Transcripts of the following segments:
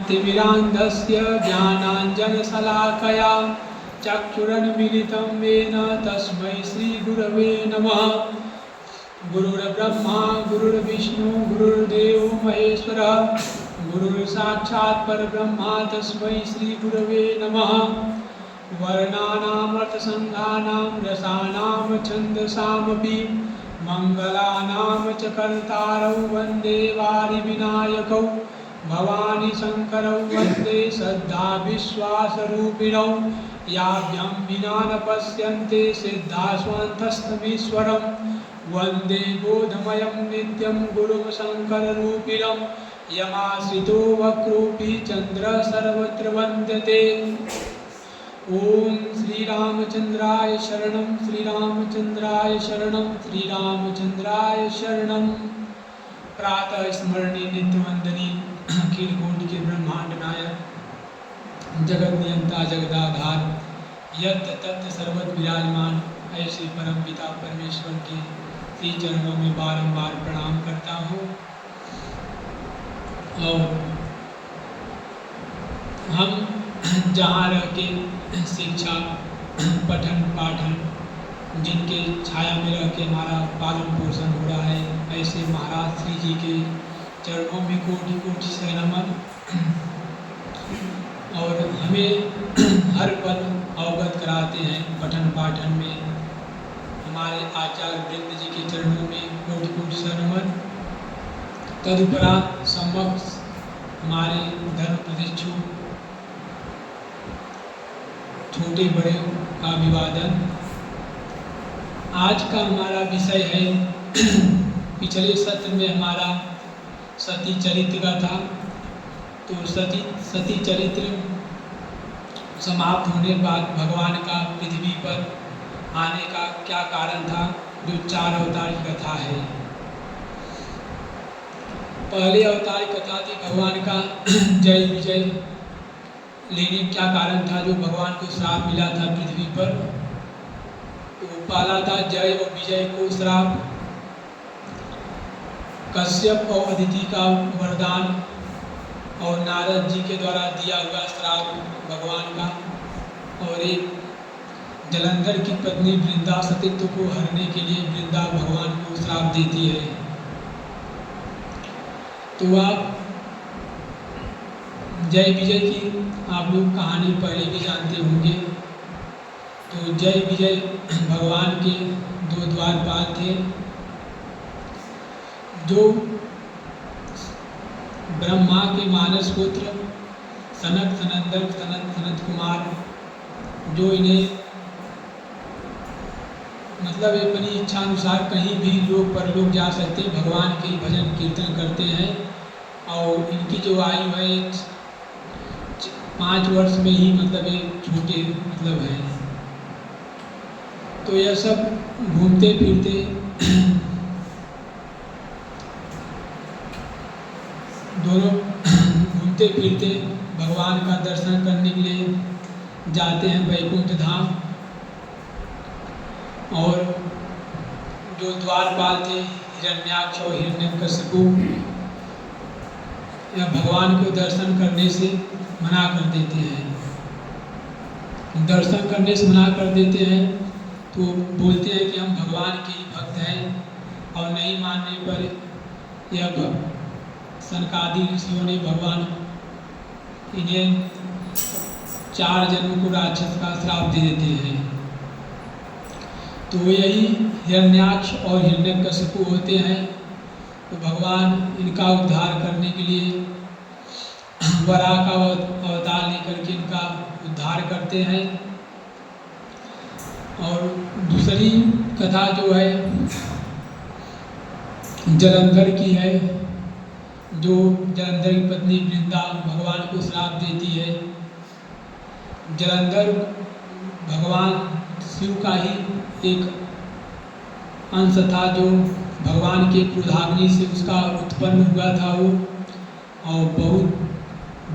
तिमिरान्धस्य ज्ञानाञ्जनशलाकया चक्षुरुन्मीलितं येन तस्मै श्रीगुरवे नमः। गुरुर्ब्रह्मा गुरुर्विष्णु गुरुर्देवो महेश्वरः गुरुर्साक्षात् परब्रह्म तस्मै श्रीगुरवे नमः। वर्णानामर्थसङ्घानां रसानां छन्दसामपि मङ्गलानां च कर्तारौ वन्दे वारिविनायकौ भवानी शंकरौ वन्दे श्रद्धा विश्वासरूपिणौ याभ्यां विना न पश्यन्ते सिद्धास्वान्तस्तमीश्वरं वन्दे बोधमयं नित्यं गुरुं शङ्कररूपिणं यमाश्रितो वक्रोऽपि चन्द्रः सर्वत्र वन्द्यते। ओम श्रीरामचन्द्राय शरणं श्रीरामचन्द्राय शरणं श्रीरामचन्द्राय शरणं। प्रातः स्मरणीय नित्यवंदनीय अखिल कोटि के ब्रह्मांड नायक जगत नियंता जगदाधार यत् तत् सर्वत्र विराजमान ऐसे परम पिता परमेश्वर के श्री चरणों में बारंबार प्रणाम करता हूँ। और हम जहाँ रह के शिक्षा पठन पाठन जिनके छाया में रह के हमारा पालन पोषण हो रहा है, ऐसे महाराज श्री जी के चरणों में कोटि कोटि से नमन। और हमें हर पल अवगत कराते हैं पठन पाठन में। हमारे आचार्य वृंद जी के चरणों में कोटि कोटि से नमन। तदुपरांत समक्ष हमारे धर्म प्रतिष्ठु छोटे बड़े का अभिवादन। आज का हमारा विषय है, पिछले सत्र में हमारा सती चरित्र का था। तो सती चरित्र समाप्त होने के बाद भगवान का पृथ्वी पर आने का क्या कारण था, जो 4 अवतार की कथा है। पहले अवतार की कथा थी भगवान का जय विजय लेने क्या कारण था, जो भगवान को श्राप मिला था पृथ्वी पर। तो पहला था जय और विजय को श्राप, कश्यप और अदिति का वरदान और नारद जी के द्वारा दिया हुआ श्राप भगवान का। और एक जलंधर की पत्नी वृंदा सतीत्व को हरने के लिए वृंदा भगवान को श्राप देती है। तो आप जय विजय की आप लोग कहानी पहले भी जानते होंगे। तो जय विजय भगवान के 2 द्वारपाल थे, जो ब्रह्मा के मानस पुत्र सनक सनंदन सनत कुमार, जो इन्हें मतलब अपनी इच्छा अनुसार कहीं भी लोग परलोक जा सकते, भगवान के भजन कीर्तन करते हैं। और इनकी जो आयु है 5 वर्ष में ही मतलब एक छोटे मतलब है। तो यह सब घूमते फिरते दोनों घूमते फिरते भगवान का दर्शन करने के लिए जाते हैं वैकुंठ धाम। और जो द्वारपाल थे हिरण्याक्ष और हिरण्यकशिपु, यह भगवान को दर्शन करने से मना कर देते हैं। दर्शन करने से मना कर देते हैं तो बोलते हैं कि हम भगवान के ही भक्त हैं। और नहीं मानने पर यह सनकादि ऋषियों ने भगवान इन्हें 4 जन्मों को राक्षस का श्राप दे देते हैं। तो यही हिरण्याक्ष और हिरण्यकशिपु होते हैं। तो भगवान इनका उद्धार करने के लिए वराह का अवतार लेकर के इनका उद्धार करते हैं। और दूसरी कथा जो है जलंधर की है, जो जलंधर की पत्नी वृंदा भगवान को श्राप देती है। जलंधर भगवान शिव का ही एक अंश था, जो भगवान के क्रोधाग्नि से उसका उत्पन्न हुआ था वो, और बहुत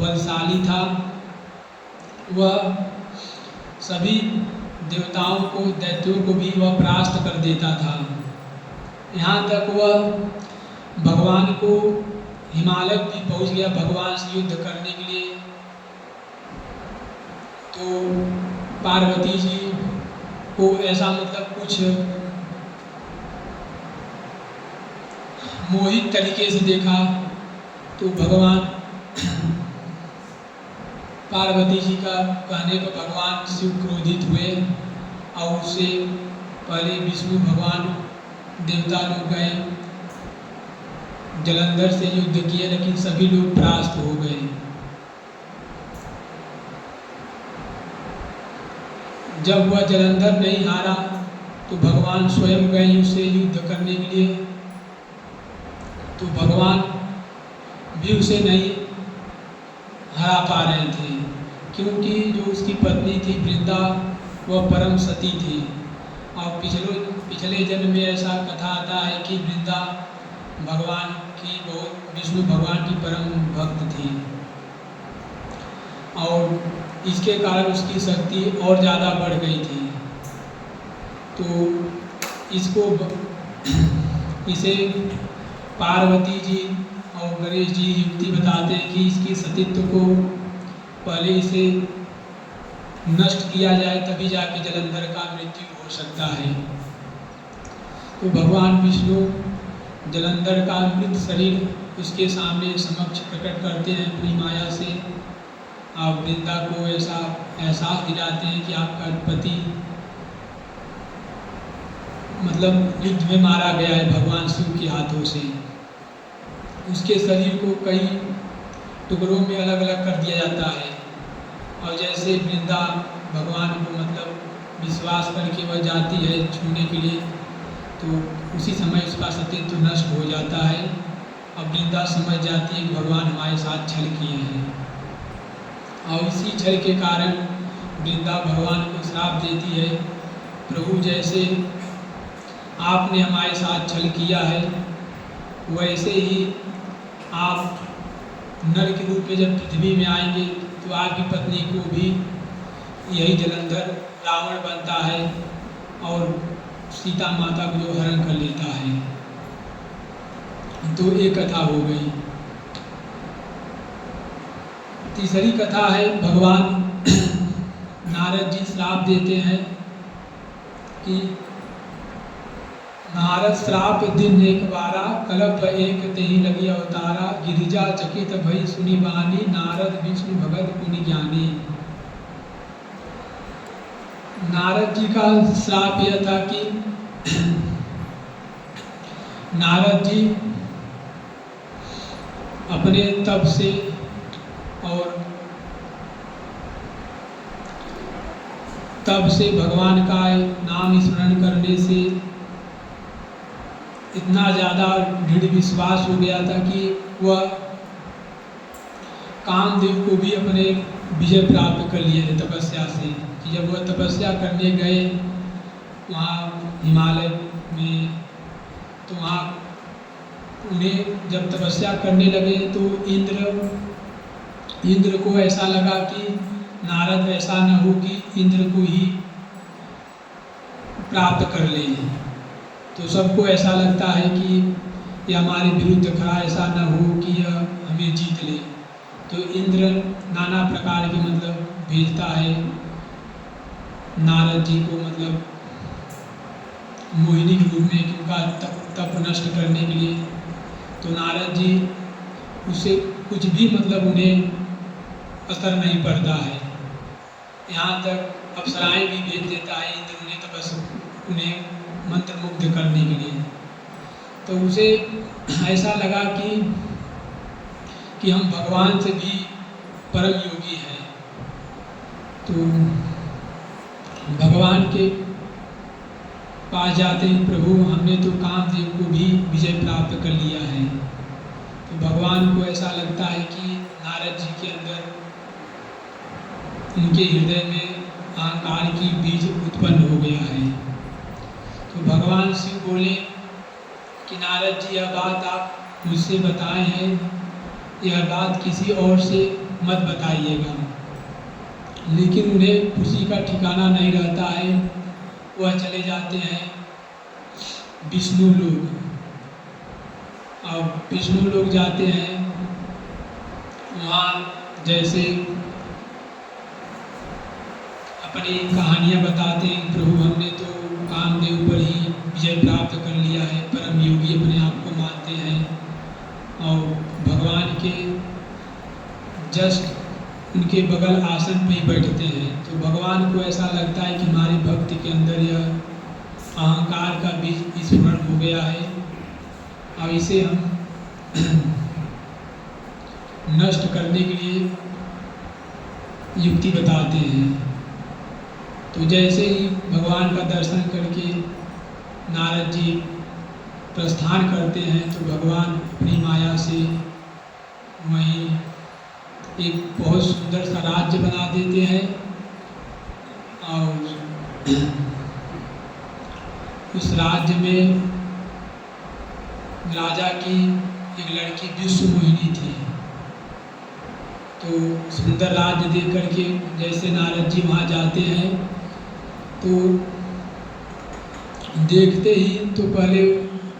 बलशाली था। वह सभी देवताओं को दैत्यों को भी वह परास्त कर देता था। यहाँ तक वह भगवान को हिमालय भी पहुंच गया भगवान से युद्ध करने के लिए। तो पार्वती जी को ऐसा मतलब कुछ मोहित तरीके से देखा, तो भगवान पार्वती जी का कहने पर भगवान शिव क्रोधित हुए और उससे पहले विष्णु भगवान देवता लोग गए, जलंधर से युद्ध किए, लेकिन सभी लोग परास्त हो गए। जब वह जलंधर नहीं हारा तो भगवान स्वयं गए उससे युद्ध करने के लिए, तो भगवान भी उसे नहीं हरा पा रहे थे, क्योंकि जो उसकी पत्नी थी वृंदा वह परम सती थी। और पिछले जन्म में ऐसा कथा आता है कि वृंदा भगवान की बहुत विष्णु भगवान की परम भक्त थी और इसके कारण उसकी शक्ति और ज़्यादा बढ़ गई थी। तो इसे पार्वती जी और गणेश जी युक्ति बताते हैं कि इसकी सतीत्व को पहले इसे नष्ट किया जाए, तभी जाके जलंधर का मृत्यु हो सकता है। तो भगवान विष्णु जलंधर का मृत शरीर उसके सामने समक्ष प्रकट करते हैं अपनी माया से, और वृंदा को ऐसा एहसास दिलाते हैं कि आपका पति मतलब युद्ध में मारा गया है भगवान शिव के हाथों से। उसके शरीर को कई टुकड़ों में अलग अलग कर दिया जाता है, और जैसे वृंदा भगवान को मतलब विश्वास करके वह जाती है छूने के लिए, तो उसी समय उसका सतीत्व नष्ट हो जाता है। अब वृंदा समझ जाती है कि भगवान हमारे साथ छल किए हैं, और इसी छल के कारण वृंदा भगवान को श्राप देती है, प्रभु जैसे आपने हमारे साथ छल किया है वैसे ही आप नर के रूप में जब पृथ्वी में आएंगे तो आपकी पत्नी को भी यही जलंधर रावण बनता है और सीता माता को जो हरण कर लेता है। तो एक कथा हो गई। तीसरी कथा है भगवान नारद जी श्राप देते हैं कि नारद श्राप दिन एक बारा, कल्प एक तेहि लगी अवतारा, गिरिजा चकित भई सुनि बानी, नारद विष्णु भगत गुनि ज्ञानी। नारद जी का श्राप यह था कि नारद जी अपने तप से और तब से भगवान का नाम स्मरण करने से इतना ज़्यादा दृढ़ विश्वास हो गया था कि वह कामदेव को भी अपने विजय प्राप्त कर लिए थे तपस्या से। कि जब वह तपस्या करने गए वहाँ हिमालय में, तो वहाँ उन्हें जब तपस्या करने लगे तो इंद्र को ऐसा लगा कि नारद ऐसा न हो कि इंद्र को ही प्राप्त कर ले। तो सबको ऐसा लगता है कि यह हमारे विरुद्ध खड़ा, ऐसा न हो कि यह हमें जीत ले। तो इंद्र नाना प्रकार के मतलब भेजता है नारद जी को, मतलब मोहिनी के रूप में उनका तप नष्ट करने के लिए। तो नारद जी उससे कुछ भी मतलब उन्हें असर नहीं पड़ता है। यहाँ तक अप्सराएं भी भेज देता है इंद्र उन्हें मंत्र मुग्ध करने के लिए। तो उसे ऐसा लगा कि हम भगवान से भी परम योगी हैं। तो भगवान के पास जाते हैं, प्रभु हमने तो कामदेव को भी विजय प्राप्त कर लिया है। तो भगवान को ऐसा लगता है कि नारद जी के अंदर, उनके हृदय में अहंकार की बीज उत्पन्न हो गया है। तो भगवान शिव बोले कि नारद जी यह बात आप मुझसे बताए हैं, यह बात किसी और से मत बताइएगा। लेकिन उन्हें खुशी का ठिकाना नहीं रहता है, वह चले जाते हैं विष्णु लोक। अब विष्णु लोग जाते हैं वहाँ, जैसे अपनी कहानियाँ बताते हैं, प्रभु हमने तो कामदेव पर ही विजय प्राप्त कर लिया है, परम योगी अपने आप को मानते हैं और भगवान के जस्ट उनके बगल आसन पे ही बैठते हैं। तो भगवान को ऐसा लगता है कि हमारे भक्ति के अंदर यह अहंकार का बीज स्फुरण हो गया है, अब इसे हम नष्ट करने के लिए युक्ति बताते हैं। तो जैसे ही भगवान का दर्शन करके नारद जी प्रस्थान करते हैं तो भगवान अपनी माया से वहीं एक बहुत सुंदर सा राज्य बना देते हैं और उस राज्य में राजा की एक लड़की विश्वमोहिनी थी। तो सुंदर राज्य देख करके जैसे नारद जी वहाँ जाते हैं तो देखते ही तो पहले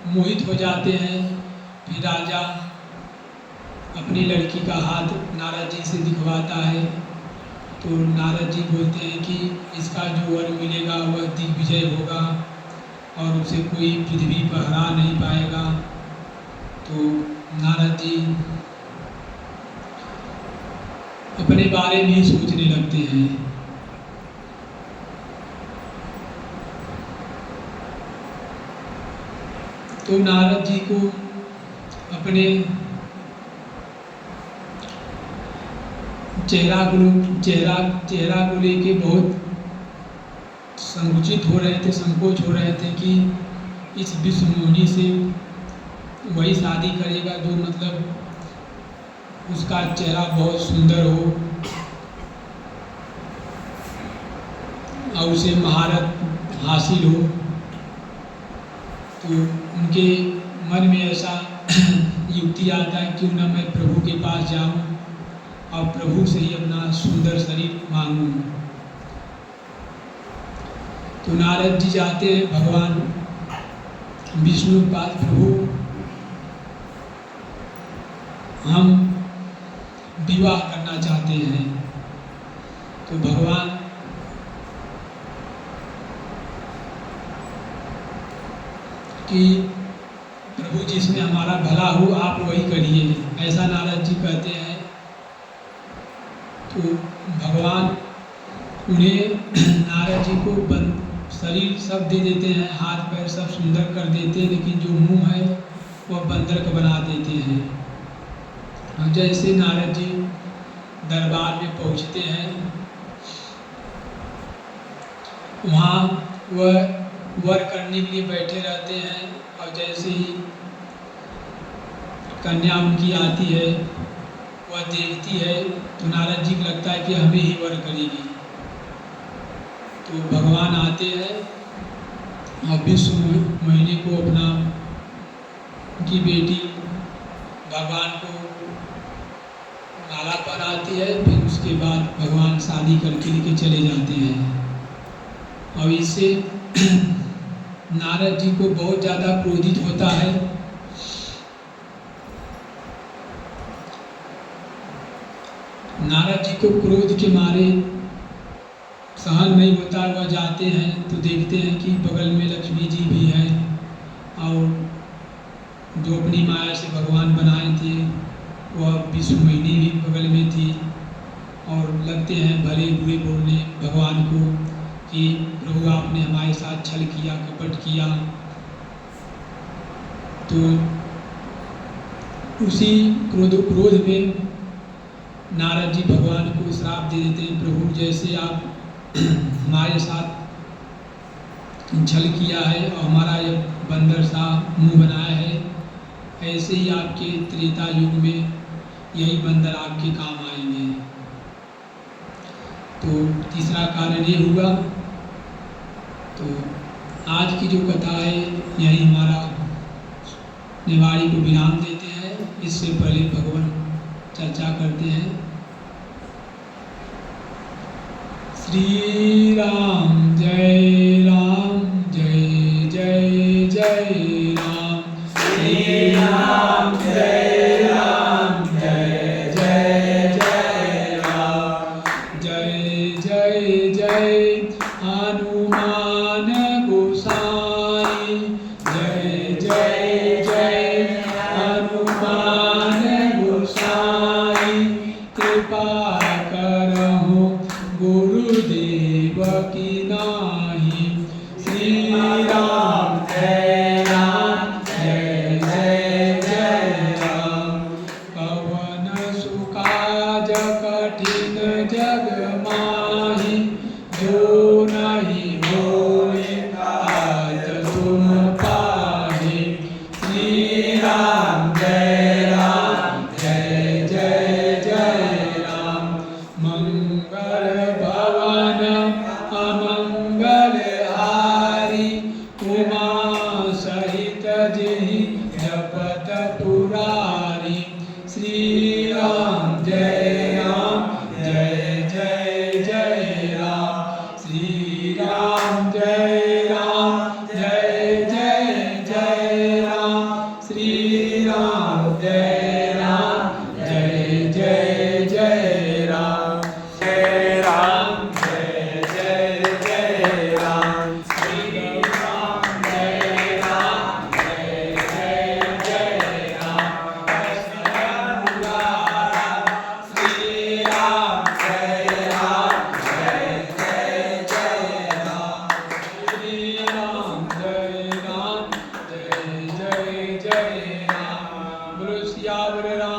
मोहित हो जाते हैं, फिर राजा अपनी लड़की का हाथ नारद जी से दिखवाता है तो नारद जी बोलते हैं कि इसका जो वर मिलेगा वह दिग्विजय होगा और उसे कोई पृथ्वी पर हरा नहीं पाएगा। तो नारद जी अपने बारे में ही सोचने लगते हैं। तो नारद जी को अपने चेहरा को लेके बहुत संकुचित हो रहे थे, संकोच हो रहे थे कि इस विश्वमोहिनी से वही शादी करेगा जो मतलब उसका चेहरा बहुत सुंदर हो और उसे महारत हासिल हो। तो उनके मन में ऐसा युक्ति आता है क्यों ना मैं प्रभु के पास जाऊं और प्रभु से ही अपना सुंदर शरीर मांगूं। तो नारद जी जाते हैं भगवान विष्णु के पास, प्रभु हम विवाह करना चाहते हैं। तो भगवान कि प्रभु जिसमें हमारा भला हो आप वही करिए, ऐसा नारद जी कहते हैं। तो भगवान उन्हें नारद जी को शरीर सब दे देते हैं, हाथ पैर सब सुंदर कर देते हैं, लेकिन जो मुंह है वह बंदर का बना देते हैं। और जैसे नारद जी दरबार में पहुंचते हैं वहाँ वह वर करने के लिए बैठे रहते हैं और जैसे ही कन्या उनकी आती है वह देखती है तो नारद जी को लगता है कि हमें ही वर करेगी। तो भगवान आते हैं और विश्वमोहिनी को अपना उनकी बेटी भगवान को माला पहनाती है, फिर उसके बाद भगवान शादी करके लेके चले जाते हैं। और इससे नारद जी को बहुत ज़्यादा क्रोधित होता है। नारद जी को क्रोध के मारे सहन नहीं होता, वह जाते हैं तो देखते हैं कि बगल में लक्ष्मी जी भी हैं और जो अपनी माया से भगवान बनाए थे वह विश्वमोहिनी भी बगल में थी और लगते हैं भले बुरे बोलने भगवान को कि प्रभु आपने हमारे साथ छल किया, कपट किया। तो उसी क्रोध में नारद जी भगवान को श्राप दे देते हैं, प्रभु जैसे आप हमारे साथ छल किया है और हमारा ये बंदर सा मुंह बनाया है, ऐसे ही आपके त्रेता युग में यही बंदर आपके काम आएंगे। तो तीसरा कारण ये हुआ। तो आज की जो कथा है यही हमारा निवाड़ी को विराम देते हैं। इससे पहले भगवान चर्चा करते हैं। श्री राम जय राम, जय जय जय राम, श्री राम कृपा करहु गुरुदेव की नाही। श्री राम जय राम जय जय जय राम। कवन सुकाज कठिन जग माहि, जो नहीं होए काज तुम पाहि। श्री राम जय जय जय राम। मंगल भवन अमंगल हारी, उमा सहित जेहि जपत पुरारी। श्री राम जय जय जय राम। श्री राम जय जय जय राम। श्री राम जय जय जय राम। जय राम जय जय राम। श्री राम जय जय जय राम। श्री राम जय जय राम। श्री राम जय जय जय राम। बोलो सियावर राम